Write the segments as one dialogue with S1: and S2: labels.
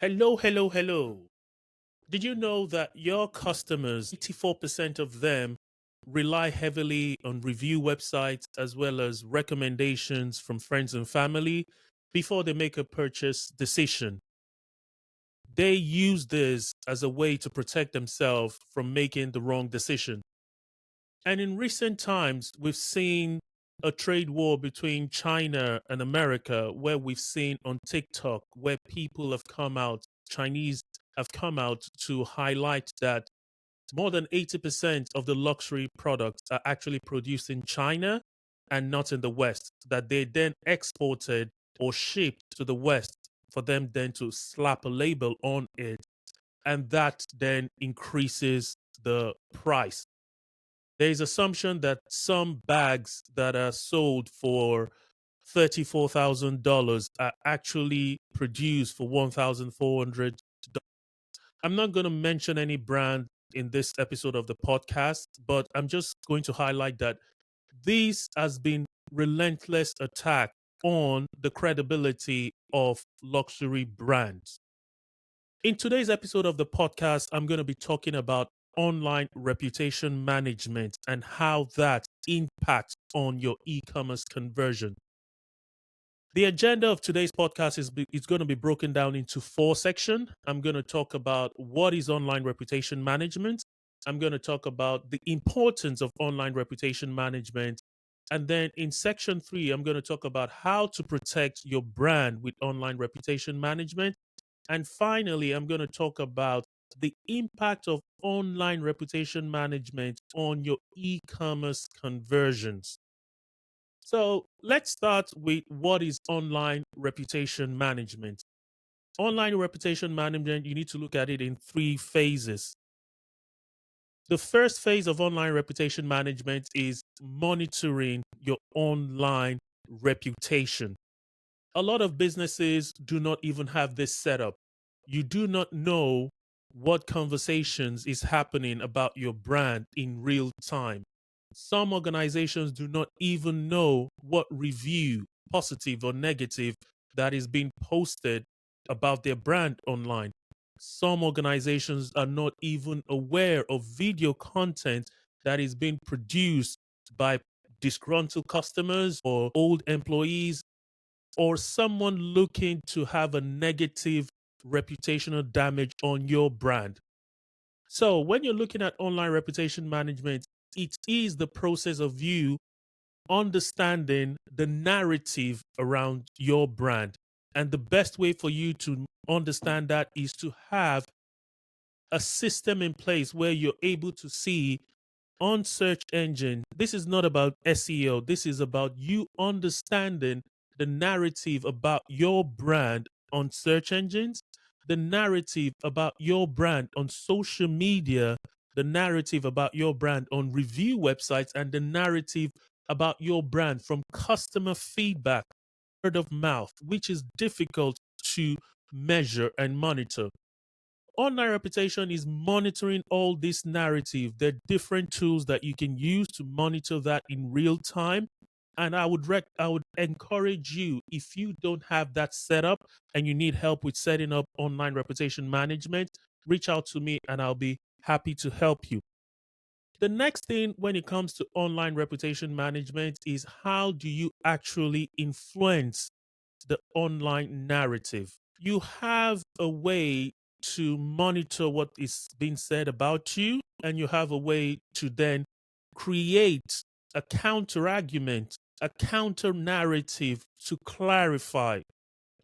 S1: Hello, hello, hello. Did you know that your customers, 84% of them, rely heavily on review websites as well as recommendations from friends and family before they make a purchase decision? They use this as a way to protect themselves from making the wrong decision. And in recent times, we've seen a trade war between China and America, where we've seen on TikTok, where people have come out, Chinese have come out to highlight that more than 80% of the luxury products are actually produced in China and not in the West, that they then exported or shipped to the West for them then to slap a label on it. And that then increases the price. There is assumption that some bags that are sold for $34,000 are actually produced for $1,400. I'm not going to mention any brand in this episode of the podcast, but I'm just going to highlight that this has been relentless attack on the credibility of luxury brands. In today's episode of the podcast, I'm going to be talking about online reputation management and how that impacts on your e-commerce conversion. The agenda of today's podcast is going to be broken down into four sections. I'm going to talk about what is online reputation management. I'm going to talk about the importance of online reputation management. And then in section three, I'm going to talk about how to protect your brand with online reputation management. And finally, I'm going to talk about the impact of online reputation management on your e commerce conversions. So let's start with what is online reputation management. Online reputation management, you need to look at it in three phases. The first phase of online reputation management is monitoring your online reputation. A lot of businesses do not even have this set up. You do not know what conversations is happening about your brand in real time. Some organizations do not even know what review, positive or negative, that is being posted about their brand online. Some organizations are not even aware of video content that is being produced by disgruntled customers or old employees or someone looking to have a negative reputational damage on your brand. So, when you're looking at online reputation management, it is the process of you understanding the narrative around your brand. And the best way for you to understand that is to have a system in place where you're able to see on search engine. This is not about SEO. This is about you understanding the narrative about your brand on search engines, the narrative about your brand on social media, the narrative about your brand on review websites, and the narrative about your brand from customer feedback, word of mouth, which is difficult to measure and monitor. Online reputation is monitoring all this narrative. There are different tools that you can use to monitor that in real time. And I would encourage you, if you don't have that set up and you need help with setting up online reputation management, reach out to me and I'll be happy to help you. The next thing when it comes to online reputation management is how do you actually influence the online narrative? You have a way to monitor what is being said about you, and you have a way to then create a counter argument, a counter narrative to clarify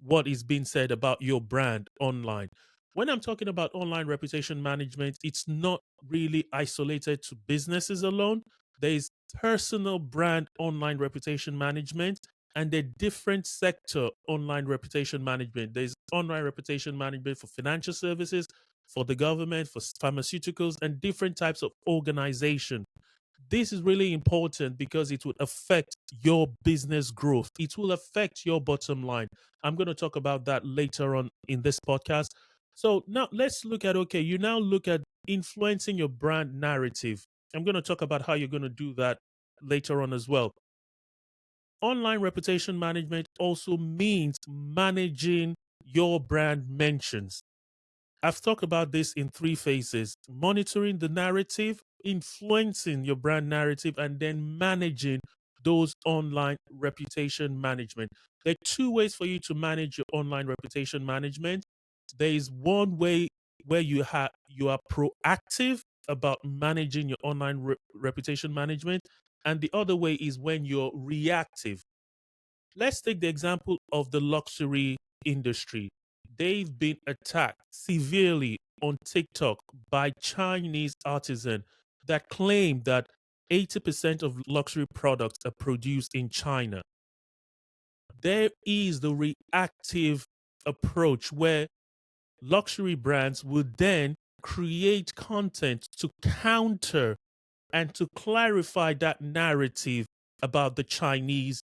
S1: what is being said about your brand online. When I'm talking about online reputation management, it's not really isolated to businesses alone. There's personal brand online reputation management and the different sector online reputation management. There's online reputation management for financial services, for the government, for pharmaceuticals, and different types of organization. This is really important because it would affect your business growth. It will affect your bottom line. I'm going to talk about that later on in this podcast. So now let's look at okay, you now look at influencing your brand narrative. I'm going to talk about how you're going to do that later on as well. Online reputation management also means managing your brand mentions. I've talked about this in three phases: monitoring the narrative, influencing your brand narrative, and then managing those online reputation management. There are two ways for you to manage your online reputation management. There is one way where you are proactive about managing your online reputation management, and the other way is when you're reactive. Let's take the example of the luxury industry. They've been attacked severely on TikTok by Chinese artisans that claim that 80% of luxury products are produced in China. There is the reactive approach where luxury brands would then create content to counter and to clarify that narrative about the Chinese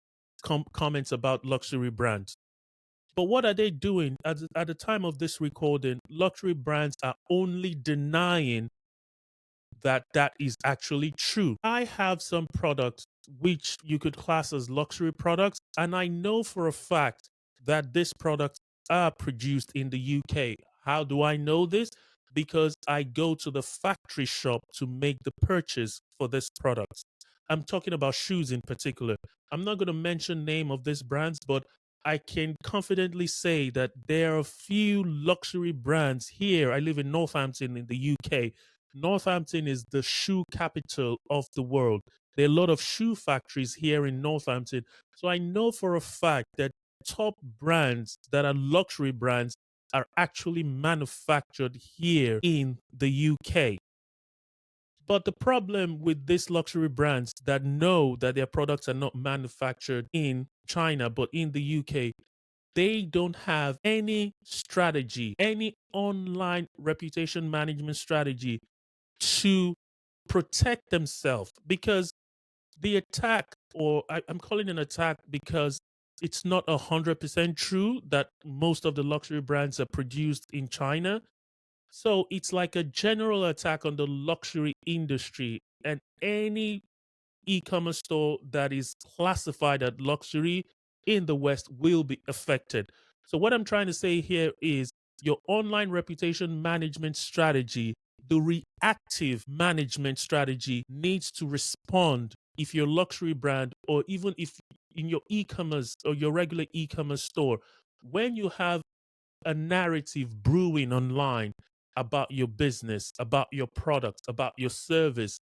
S1: comments about luxury brands. But what are they doing? At the time of this recording, luxury brands are only denying that that is actually true. I have some products which you could class as luxury products, and I know for a fact that these products are produced in the UK. How do I know this? Because I go to the factory shop to make the purchase for this product. I'm talking about shoes in particular. I'm not going to mention name of these brands, but I can confidently say that there are a few luxury brands here. I live in Northampton in the UK. Northampton is the shoe capital of the world. There are a lot of shoe factories here in Northampton. So I know for a fact that top brands that are luxury brands are actually manufactured here in the UK. But the problem with these luxury brands that know that their products are not manufactured in China but in the UK, they don't have any strategy, any online reputation management strategy to protect themselves, because the attack, or I'm calling it an attack because it's not 100% true that most of the luxury brands are produced in China. So it's like a general attack on the luxury industry, and any e-commerce store that is classified as luxury in the West will be affected. So what I'm trying to say here is your online reputation management strategy, the reactive management strategy, needs to respond. If you're a luxury brand, or even if in your e-commerce or your regular e-commerce store, when you have a narrative brewing online about your business, about your product, about your service,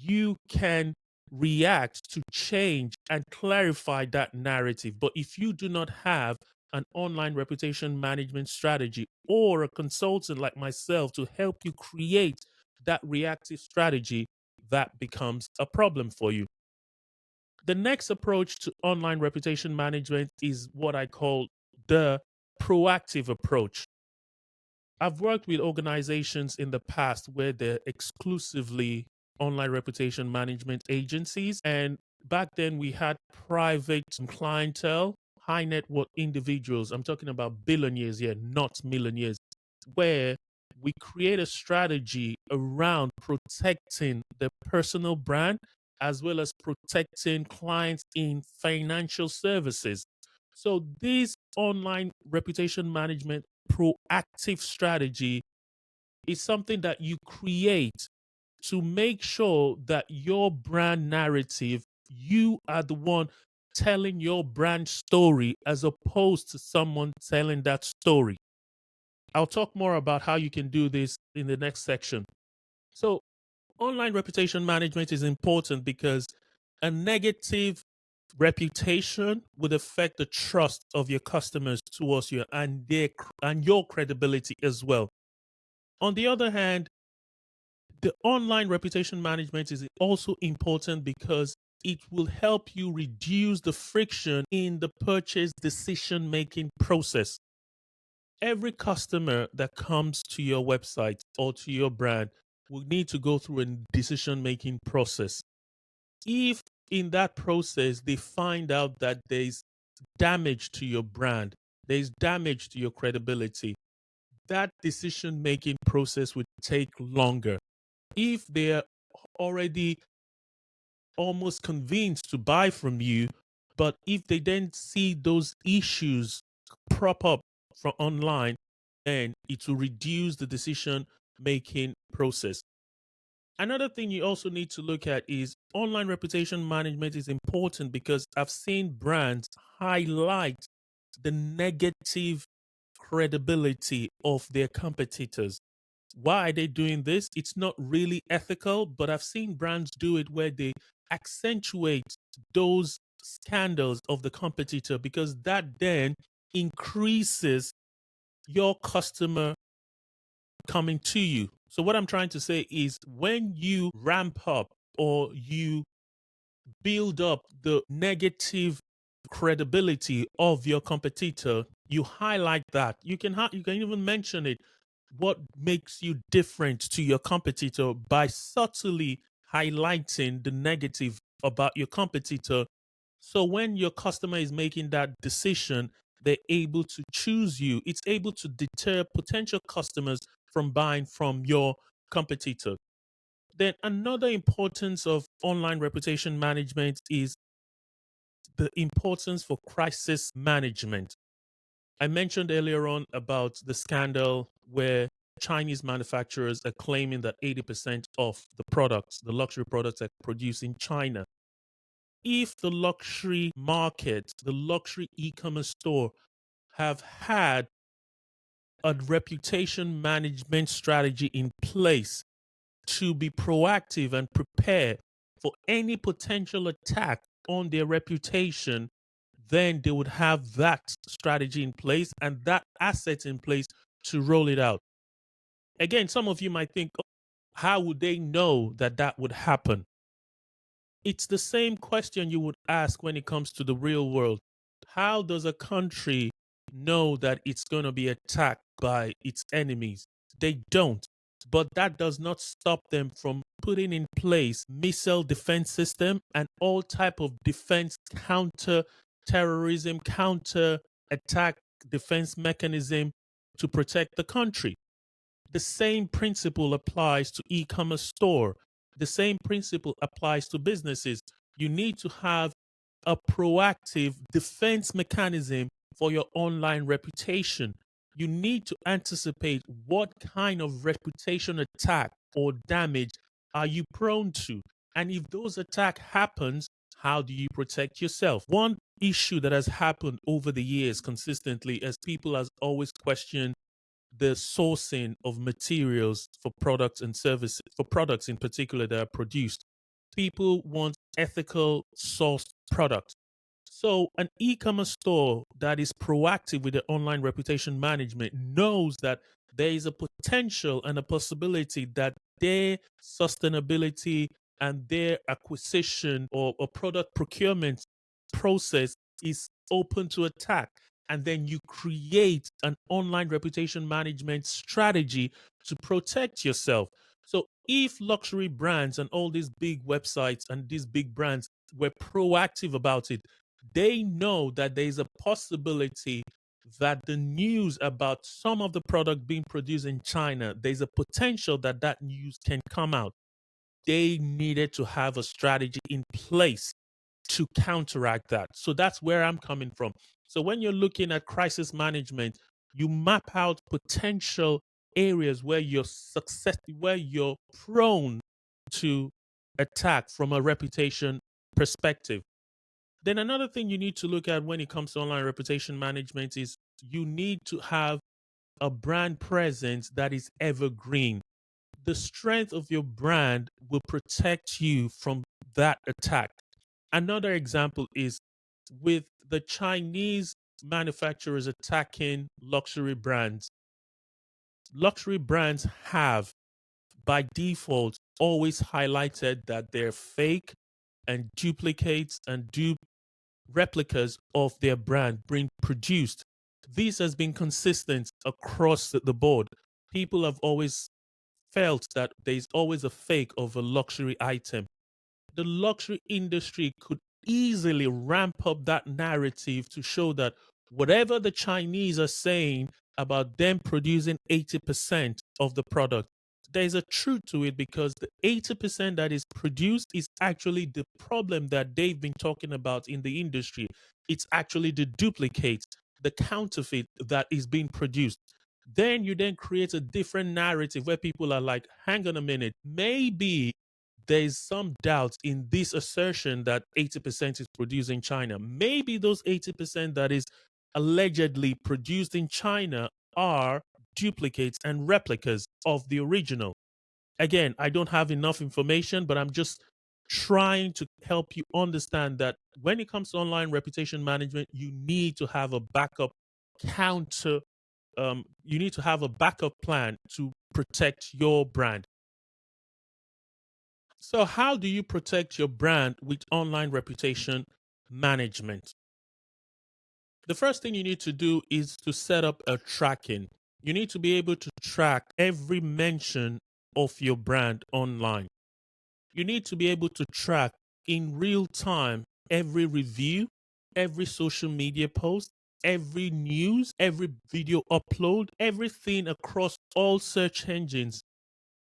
S1: you can react to change and clarify that narrative. But if you do not have an online reputation management strategy or a consultant like myself to help you create that reactive strategy, that becomes a problem for you. The next approach to online reputation management is what I call the proactive approach. I've worked with organizations in the past where they're exclusively online reputation management agencies. And back then we had private clientele, high net worth individuals. I'm talking about billionaires here, not millionaires, where we create a strategy around protecting the personal brand as well as protecting clients in financial services. So this online reputation management proactive strategy is something that you create to make sure that your brand narrative, you are the one telling your brand story as opposed to someone telling that story. I'll talk more about how you can do this in the next section. So, online reputation management is important because a negative reputation would affect the trust of your customers towards you and your credibility as well. On the other hand, the online reputation management is also important because it will help you reduce the friction in the purchase decision making process. Every customer that comes to your website or to your brand will need to go through a decision making process. If in that process they find out that there's damage to your brand, there's damage to your credibility, that decision making process would take longer. If they're already almost convinced to buy from you, but if they then see those issues prop up from online, then it will reduce the decision making process. Another thing you also need to look at is online reputation management is important because I've seen brands highlight the negative credibility of their competitors. Why are they doing this? It's not really ethical, but I've seen brands do it where they accentuate those scandals of the competitor because that then increases your customer coming to you. So, what I'm trying to say is when you ramp up or you build up the negative credibility of your competitor, you highlight that. You can even mention it. What makes you different to your competitor by subtly highlighting the negative about your competitor. So when your customer is making that decision, they're able to choose you. It's able to deter potential customers from buying from your competitor. Then another importance of online reputation management is the importance for crisis management. I mentioned earlier on about the scandal where Chinese manufacturers are claiming that 80% of the products, the luxury products, are produced in China. If the luxury market, the luxury e-commerce store have had a reputation management strategy in place to be proactive and prepare for any potential attack on their reputation, then they would have that strategy in place and that asset in place to roll it out. Again, some of you might think, "Oh, how would they know that that would happen?" It's the same question you would ask when it comes to the real world. How does a country know that it's going to be attacked by its enemies? They don't. But that does not stop them from putting in place missile defense system and all type of defense counter terrorism, counter attack defense mechanism to protect the country. The same principle applies to e-commerce store. The same principle applies to businesses. You need to have a proactive defense mechanism for your online reputation. You need to anticipate what kind of reputation attack or damage are you prone to. And if those attack happens, how do you protect yourself? One issue that has happened over the years consistently as people has always questioned the sourcing of materials for products and services, for products in particular that are produced. People want ethical sourced products. So, an e commerce store that is proactive with the online reputation management knows that there is a potential and a possibility that their sustainability and their acquisition or product procurement process is open to attack. And then you create an online reputation management strategy to protect yourself. So, if luxury brands and all these big websites and these big brands were proactive about it, they know that there is a possibility that the news about some of the product being produced in China, there's a potential that that news can come out. They needed to have a strategy in place to counteract that. So that's where I'm coming from. So when you're looking at crisis management, you map out potential areas where where you're prone to attack from a reputation perspective. Then another thing you need to look at when it comes to online reputation management is you need to have a brand presence that is evergreen. The strength of your brand will protect you from that attack. Another example is with the Chinese manufacturers attacking luxury brands. Luxury brands have, by default, always highlighted that they're fake and duplicates and replicas of their brand being produced. This has been consistent across the board. People have always felt that there's always a fake of a luxury item. The luxury industry could easily ramp up that narrative to show that whatever the Chinese are saying about them producing 80% of the product, there's a truth to it because the 80% that is produced is actually the problem that they've been talking about in the industry. It's actually the duplicate, the counterfeit that is being produced. Then you then create a different narrative where people are like, hang on a minute, maybe there's some doubt in this assertion that 80% is produced in China. Maybe those 80% that is allegedly produced in China are duplicates and replicas of the original. Again, I don't have enough information, but I'm just trying to help you understand that when it comes to online reputation management, you need to have a backup counter. You need to have a backup plan to protect your brand. So, how do you protect your brand with online reputation management? The first thing you need to do is to set up a tracking. You need to be able to track every mention of your brand online. You need to be able to track in real time every review, every social media post, every news, every video upload, everything across all search engines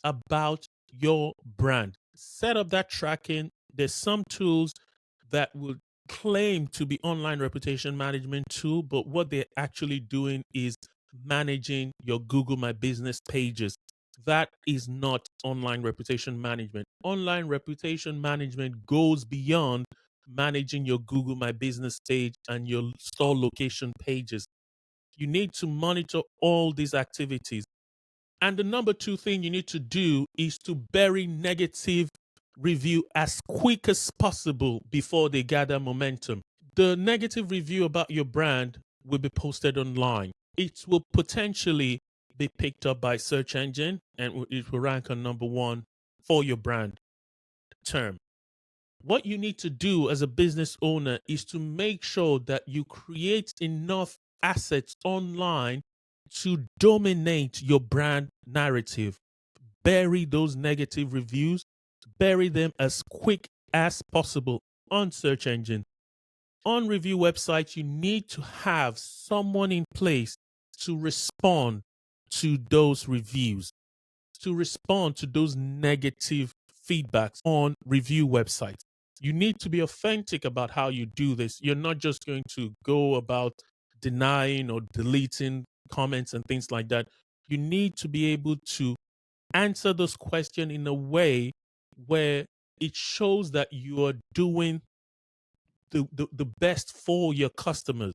S1: about your brand. Set up that tracking. There's some tools that will claim to be online reputation management tool, but what they're actually doing is managing your Google My Business pages. That is not online reputation management. Online reputation management goes beyond managing your Google My Business page and your store location pages. You need to monitor all these activities. And the number two thing you need to do is to bury negative review as quick as possible before they gather momentum. The negative review about your brand will be posted online. It will potentially be picked up by search engine and it will rank on number one for your brand term. What you need to do as a business owner is to make sure that you create enough assets online to dominate your brand narrative. Bury those negative reviews, bury them as quick as possible on search engine. On review websites, you need to have someone in place to respond to those reviews, to respond to those negative feedbacks on review websites. You need to be authentic about how you do this. You're not just going to go about denying or deleting comments and things like that. You need to be able to answer those questions in a way where it shows that you are doing the best for your customers.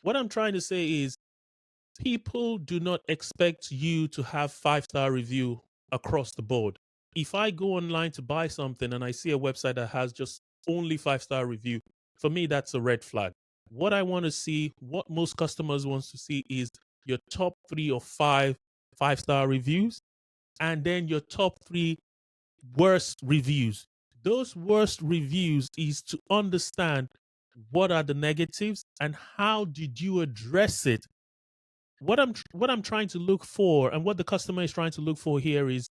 S1: What I'm trying to say is people do not expect you to have 5-star review across the board. If I go online to buy something and I see a website that has just only 5-star review, for me that's a red flag. What I want to see, what most customers want to see is your top 3 or 5-star reviews and then your top 3 worst reviews. Those worst reviews is to understand what are the negatives and how did you address it. What I'm trying to look for and what the customer is trying to look for here is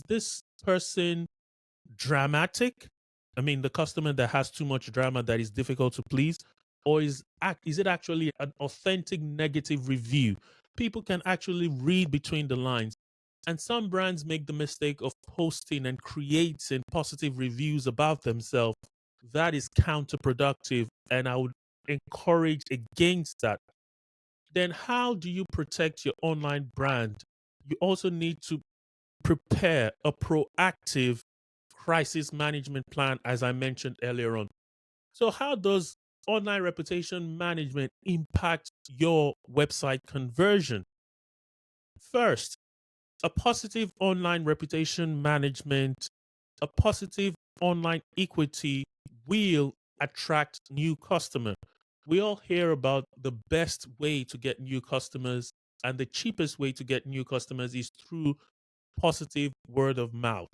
S1: this person dramatic? I mean, the customer that has too much drama that is difficult to please, or is it actually an authentic negative review? People can actually read between the lines. And some brands make the mistake of posting and creating positive reviews about themselves. That is counterproductive, and I would encourage against that. Then, how do you protect your online brand? You also need to prepare a proactive crisis management plan, as I mentioned earlier on. So, how does online reputation management impact your website conversion? First, a positive online reputation management, a positive online equity will attract new customer. We all hear about the best way to get new customers and the cheapest way to get new customers is through positive word of mouth.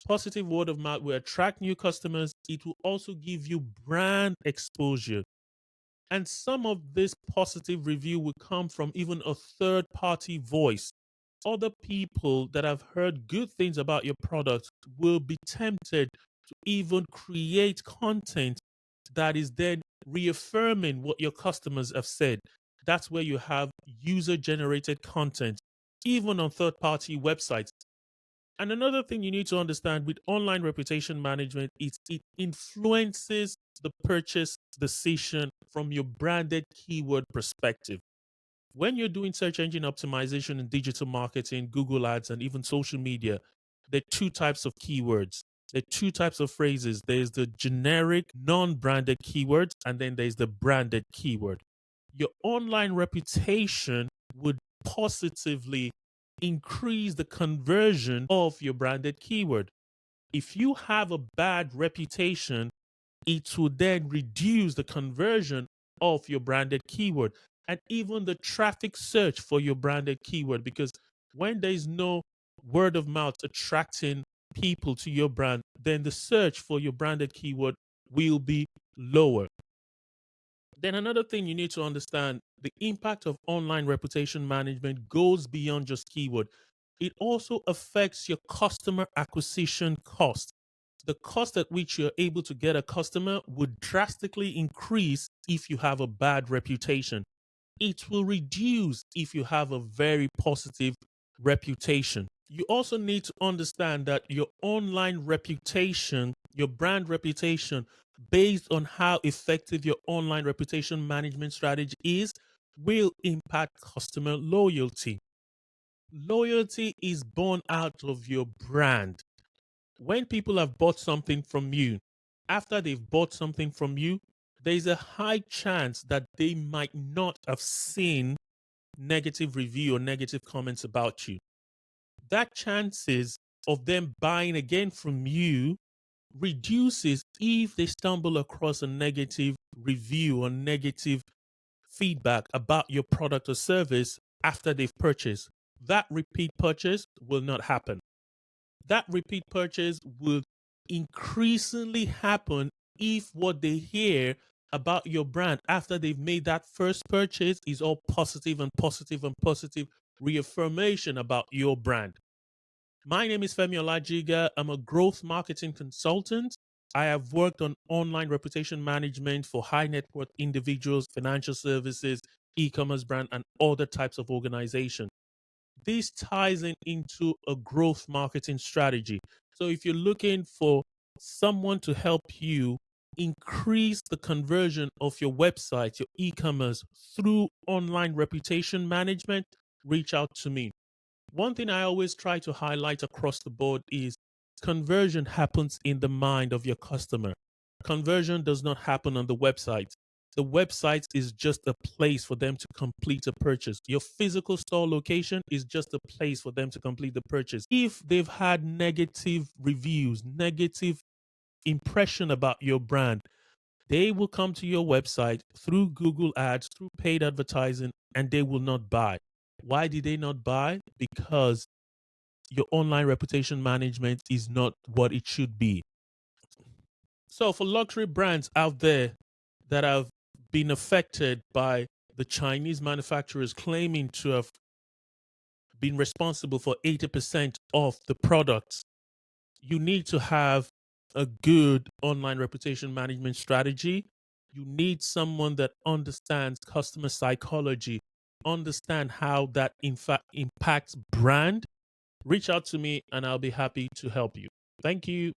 S1: Positive word of mouth will attract new customers. It will also give you brand exposure. And some of this positive review will come from even a third party voice. Other people that have heard good things about your product will be tempted to even create content that is then reaffirming what your customers have said. That's where you have user generated content, even on third party websites. And another thing you need to understand with online reputation management is it influences the purchase decision from your branded keyword perspective. When you're doing search engine optimization and digital marketing, Google Ads, and even social media, there are two types of keywords. There are two types of phrases. There's the generic, non-branded keywords, and then there's the branded keyword. Your online reputation would positively increase the conversion of your branded keyword. If you have a bad reputation, it will then reduce the conversion of your branded keyword and even the traffic search for your branded keyword. Because when there is no word of mouth attracting people to your brand, then the search for your branded keyword will be lower. Then another thing you need to understand, the impact of online reputation management goes beyond just keyword. It also affects your customer acquisition cost. The cost at which you're able to get a customer would drastically increase if you have a bad reputation. It will reduce if you have a very positive reputation. You also need to understand that your online reputation, your brand reputation, based on how effective your online reputation management strategy is, will impact customer loyalty. Loyalty is born out of your brand. When people have bought something from you, after they've bought something from you, there's a high chance that they might not have seen negative review or negative comments about you. That chances of them buying again from you reduces if they stumble across a negative review or negative feedback about your product or service after they've purchased. That repeat purchase will not happen. That repeat purchase will increasingly happen if what they hear about your brand after they've made that first purchase is all positive and positive and positive reaffirmation about your brand. My name is Femi Olajiga. I'm a growth marketing consultant. I have worked on online reputation management for high net worth individuals, financial services, e-commerce brand, and other types of organizations. This ties into a growth marketing strategy. So if you're looking for someone to help you increase the conversion of your website, your e-commerce through online reputation management, reach out to me. One thing I always try to highlight across the board is conversion happens in the mind of your customer. Conversion does not happen on the website. The website is just a place for them to complete a purchase. Your physical store location is just a place for them to complete the purchase. If they've had negative reviews, negative impression about your brand, they will come to your website through Google Ads, through paid advertising, and they will not buy. Why did they not buy? Because your online reputation management is not what it should be. So, for luxury brands out there that have been affected by the Chinese manufacturers claiming to have been responsible for 80% of the products, you need to have a good online reputation management strategy. You need someone that understands customer psychology, understand how that in fact impacts brand. Reach out to me and I'll be happy to help you. Thank you.